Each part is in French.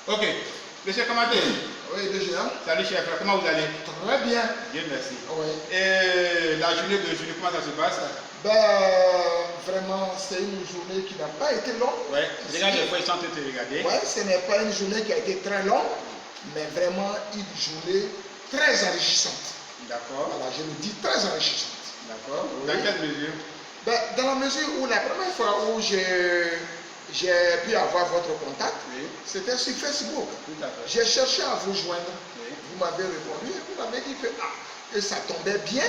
Ok. Monsieur Kamaté. Oui, déjà. Salut chef, comment vous allez? Très bien. Bien, merci. Oui. Et la journée d'aujourd'hui, comment ça se passe? Vraiment, c'est une journée qui n'a pas été longue. Ouais, regarde les fois, ils sont en train de te regarder. Oui, ce n'est pas une journée qui a été très longue, mais vraiment une journée très enrichissante. D'accord. Voilà, je le dis, très enrichissante. D'accord. Oui. Dans quelle mesure? Dans la mesure où la première fois où j'ai pu avoir votre contact, Oui. c'était sur Facebook. Tout à fait. J'ai cherché à vous joindre. Oui. Vous m'avez répondu et vous m'avez dit que ça tombait bien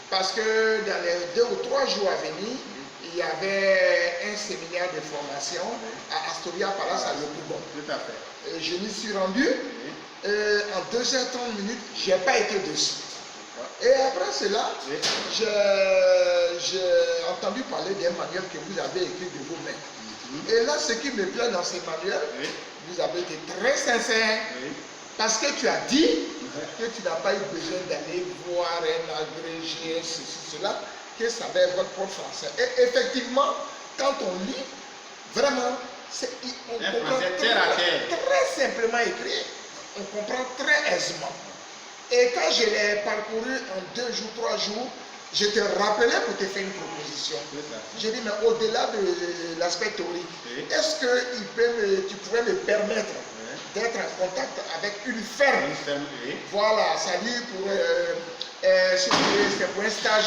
parce que dans les 2 ou 3 jours à venir, il y avait un séminaire de formation à Astoria Palace à Yopougon. Tout à fait. Et je m'y suis rendu. Oui. En 2h30 minutes, je n'ai pas été dessus. Et après cela, Oui. j'ai entendu parler d'un manuel que vous avez écrit de vous-même. Et là, ce qui me plaît dans ce manuel, Oui. vous avez été très sincère Oui. parce que tu as dit que tu n'as pas eu besoin d'aller voir un agrégé, ceci, cela, que ça va être votre propre français. Et effectivement, quand on lit, vraiment, on comprend très simplement écrit, on comprend très aisément. Et quand je l'ai parcouru en 2 jours, 3 jours, je te rappelais pour te faire une proposition. J'ai dit, mais au-delà de l'aspect théorique, Oui. est-ce que tu pourrais me permettre d'être en contact avec une ferme? Une ferme, oui. Voilà, c'est-à-dire c'est pour un stage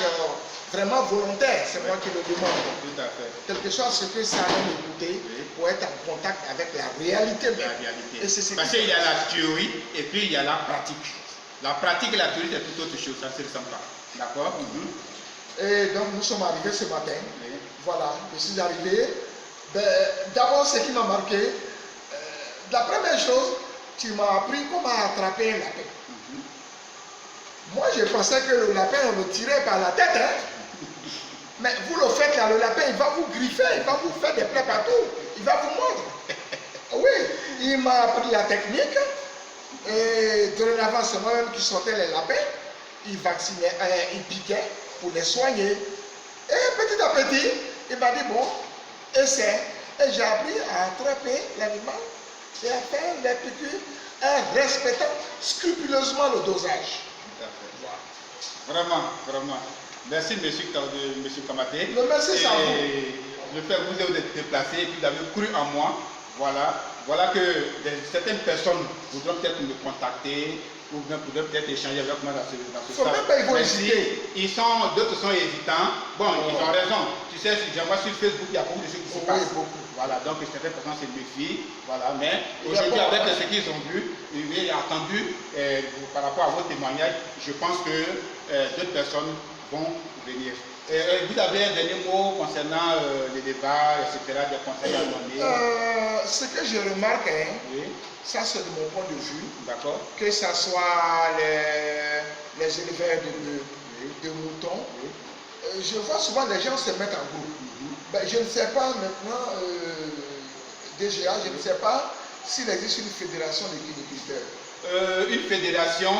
vraiment volontaire, c'est moi qui le demande. Tout à fait. Quelque chose ce que ça va m'écouter pour être en contact avec la réalité même. La réalité. Et c'est Parce qu'il y a la théorie et puis il y a la pratique. La pratique et la théorie, c'est tout autre chose, ça ne se ressemble pas. D'accord? Et donc nous sommes arrivés ce matin. Oui. Voilà, je suis arrivé. D'abord, ce qui m'a marqué, la première chose, tu m'as appris comment attraper un lapin. Moi, je pensais que le lapin, on le tirait par la tête. Hein? Mais vous le faites là, le lapin, il va vous griffer, il va vous faire des plaies partout, il va vous mordre. Oui, il m'a appris la technique. Et dorénavant, c'est moi-même qui sortais les lapins. Il vaccinait, il piquait pour les soigner. Et petit à petit, il m'a dit, bon, essaie. Et j'ai appris à attraper l'animal et à faire les piqûres en respectant scrupuleusement le dosage. Tout à fait. Voilà. Vraiment, vraiment. Merci, monsieur Kamaté. Le merci, c'est à vous. Le fait que vous avez déplacé et puis vous avez cru en moi. Voilà. Voilà que certaines personnes voudront peut-être me contacter ou bien pourraient peut-être échanger avec moi dans ce stade. Même pas, ils vont hésiter. D'autres sont hésitants. Bon, ils ont raison. Tu sais, si j'envoie sur Facebook, il y a beaucoup de choses qui se passent. Beaucoup. Voilà, donc certaines personnes se méfient. Voilà, mais aujourd'hui, avec ce qu'ils ont vu et attendu par rapport à vos témoignages, je pense que d'autres personnes vont venir. Vous avez un dernier mot concernant les débats, etc., des conseils à donner? Ce que je remarque, Oui. ça c'est de mon point de vue, D'accord. que ce soit les éleveurs de moutons, je vois souvent les gens se mettre en groupe. Je ne sais pas maintenant, DGA, je ne sais pas s'il existe une fédération de viniculteurs. Une fédération,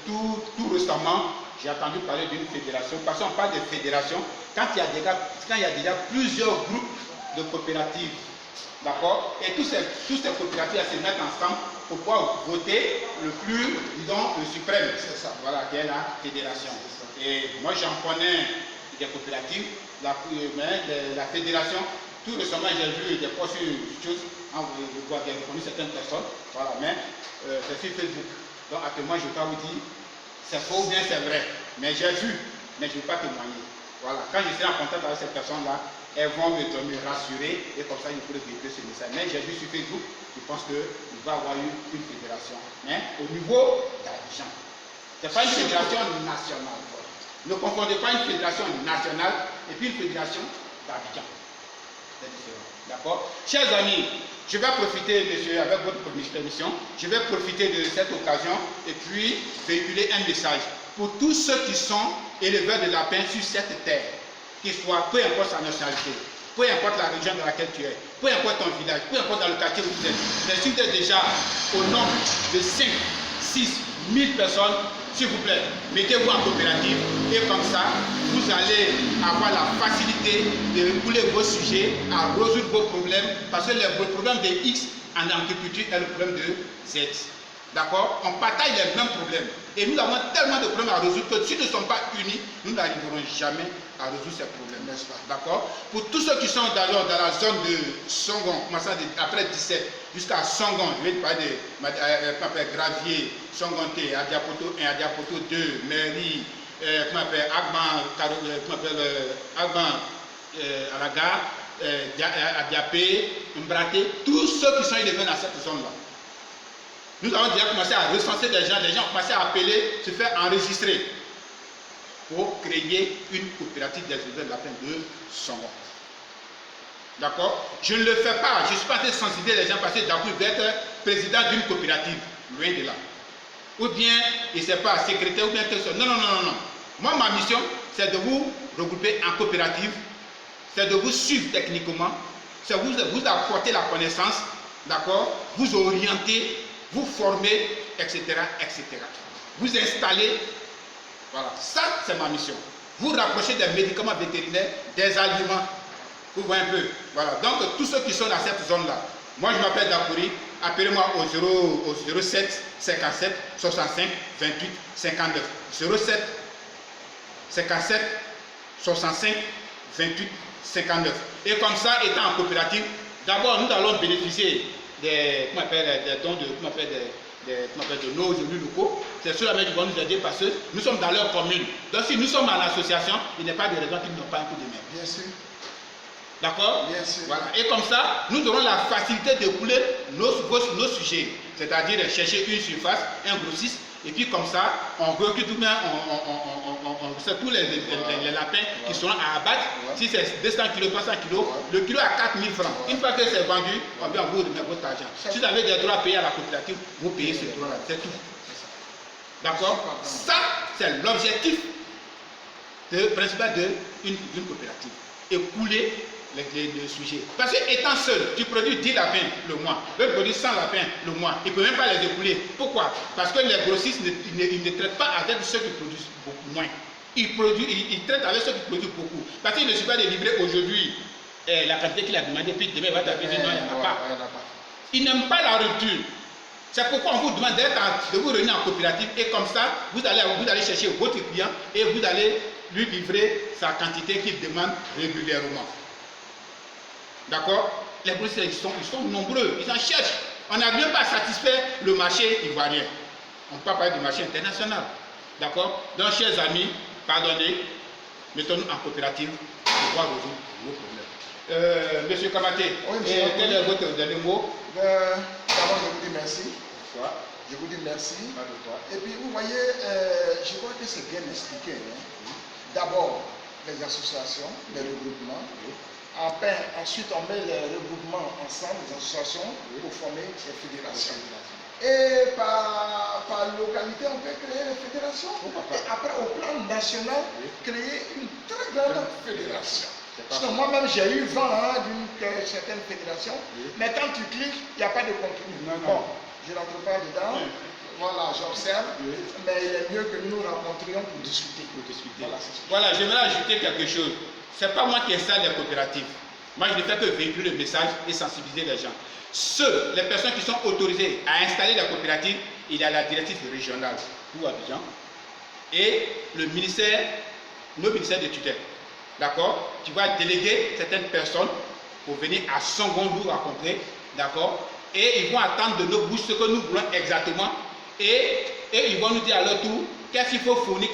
tout récemment, j'ai entendu parler d'une fédération, parce qu'on parle de fédération quand il y a déjà plusieurs groupes de coopératives, d'accord, et tous ces coopératives se mettent ensemble pour pouvoir voter le plus, disons, le suprême, c'est ça, voilà, qui est la fédération. Et moi j'en connais des coopératives, la fédération, tout récemment j'ai vu des posts sur YouTube, je vois bien reconnu certaines personnes, voilà, mais c'est sur Facebook. Donc actuellement je dois vous dire, c'est faux ou bien c'est vrai, mais j'ai vu, mais je ne vais pas témoigner. Voilà, quand je serai en contact avec ces personnes-là, elles vont me rassurer et comme ça je pourrai véhiculer ce message. Mais j'ai vu sur Facebook, je pense qu'il va y avoir une fédération. Mais au niveau d'Abidjan, ce n'est pas une fédération nationale. Ne confondez pas une fédération nationale et puis une fédération d'Abidjan. C'est différent. D'accord? Chers amis, je vais profiter, monsieur, avec votre permission, je vais profiter de cette occasion et puis véhiculer un message pour tous ceux qui sont éleveurs de lapins sur cette terre, qu'ils soient, peu importe sa nationalité, peu importe la région dans laquelle tu es, peu importe ton village, peu importe dans le quartier où tu es, mais si vous êtes déjà au nombre de 5, 6, 1000 personnes, s'il vous plaît, mettez-vous en coopérative et comme ça, vous allez avoir la facilité de couler vos sujets, à résoudre vos problèmes, parce que les problèmes de X en agriculture est le problème de Z. D'accord? On partage les mêmes problèmes. Et nous avons tellement de problèmes à résoudre que si nous ne sommes pas unis, nous n'arriverons jamais à résoudre ces problèmes, n'est-ce pas? D'accord? Pour tous ceux qui sont dans la zone de Songon, commençant après 17 jusqu'à Songon, je vais te parler de Gravier, Songonté, Adiapoto 1, Adiapoto 2, Mairie, Agban à la gare, Adiapé, Mbraté, tous ceux qui sont élevés dans cette zone-là. Nous avons déjà commencé à recenser des gens ont commencé à appeler, se faire enregistrer pour créer une coopérative des éleveurs de lapins de Songon. D'accord? Je ne le fais pas, je ne suis pas en train de sensibiliser les gens parce que d'abord je vais être président d'une coopérative, loin de là. Ou bien, je ne sais pas, secrétaire ou bien quelque chose. Non. Moi, ma mission, c'est de vous regrouper en coopérative, c'est de vous suivre techniquement, c'est de vous apporter la connaissance, d'accord? Vous orienter, vous former, etc., etc. Vous installer, voilà, ça c'est ma mission. Vous rapprocher des médicaments vétérinaires, des aliments. Vous voyez un peu, voilà. Donc tous ceux qui sont dans cette zone-là, moi je m'appelle Dakouri, appelez-moi au 07 57 65 28 59. 07 57 65 28 59. Et comme ça, étant en coopérative, d'abord nous allons bénéficier des dons de nos élus locaux. C'est ceux-là qui vont nous aider parce que nous sommes dans leur commune. Donc si nous sommes en association, il n'est pas de raison qu'ils n'ont pas un coup de main. Bien sûr. D'accord? Bien sûr. Voilà. Et comme ça, nous aurons la facilité de couler nos sujets. C'est-à-dire de chercher une surface, un grossiste, et puis comme ça, on recrute tout bien, on sait tous les lapins qui seront à abattre. Si c'est 200 kg, 300 kg, le kilo à 4 000 francs. Une fois que c'est vendu, on vient vous remettre votre argent. Si vous avez des droits à payer à la coopérative, vous payez ce droit-là. C'est tout. D'accord? Ça, c'est l'objectif principal d'une coopérative. Et couler les sujets. Parce que étant seul, tu produis 10 lapins le mois, l'autre produit 100 lapins le mois. Il ne peut même pas les écouler. Pourquoi? Parce que les grossistes ne traitent pas avec ceux qui produisent beaucoup moins. Ils traitent avec ceux qui produisent beaucoup. Parce qu'il ne suffit pas de livrer aujourd'hui la quantité qu'il a demandé, puis demain il va taper, non, il n'y en a pas. Ils n'aiment pas la rupture. C'est pourquoi on vous demande de vous réunir en coopérative et comme ça, vous allez chercher votre client et vous allez lui livrer sa quantité qu'il demande régulièrement. D'accord? Les grossistes, ils sont nombreux, ils en cherchent. On n'arrive pas à satisfaire le marché ivoirien. On ne peut pas parler du marché international. D'accord? Donc, chers amis, pardonnez, mettons-nous en coopérative pour pouvoir résoudre nos problèmes. Monsieur Kamaté, oui, quel est votre dernier mot? D'abord, je vous dis merci. Quoi? Je vous dis merci. Pas de quoi. Et puis, vous voyez, je crois que c'est bien expliqué. Hein. D'abord, les associations, les regroupements. Après, ensuite, on met les regroupements ensemble, les associations, pour former les fédérations. Et par localité, on peut créer les fédérations. Et après, au plan national, créer une très grande fédération. Sinon, moi-même, j'ai eu vent d'une certaine fédération, mais quand tu cliques, il n'y a pas de contenu. Bon, je ne rentre pas dedans. Voilà, j'observe, mais il est mieux que nous nous rencontrions pour discuter. Voilà, j'aimerais ajouter quelque chose. Ce n'est pas moi qui installe les coopératives. Moi, je ne fais que véhiculer le message et sensibiliser les gens. Les personnes qui sont autorisées à installer la coopérative, il y a la directive régionale pour Abidjan et le ministère, nos ministères de tutelle. D'accord? Tu vas déléguer certaines personnes pour venir à Songon nous rencontrer. D'accord? Et ils vont attendre de nos bouches ce que nous voulons exactement. Et ils vont nous dire à leur tour qu'est-ce qu'il faut fournir,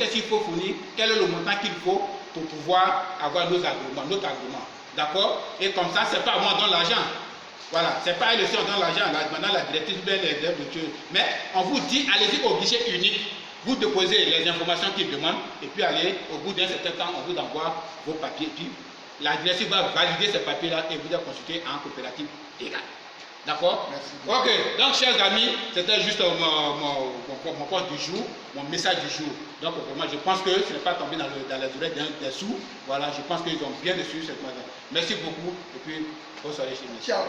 quel est le montant qu'il faut pour pouvoir avoir notre agrément. D'accord? Et comme ça, ce n'est pas moi qui donne l'argent. Voilà, ce n'est pas elle aussi qui donne l'argent, maintenant la directrice bien les choses. Mais on vous dit, allez-y au guichet unique, vous déposez les informations qu'ils demandent, et puis allez, au bout d'un certain temps, on vous envoie vos papiers. Puis la directrice va valider ces papiers-là et vous allez consulter en coopérative égale. D'accord? Ok, donc chers amis, c'était juste mon poste du jour, mon message du jour. Donc vraiment, je pense que ce n'est pas tombé dans les oreilles des sous. Voilà, je pense qu'ils ont bien reçu cette matin. Merci beaucoup et puis bonne soirée chez nous. Ciao.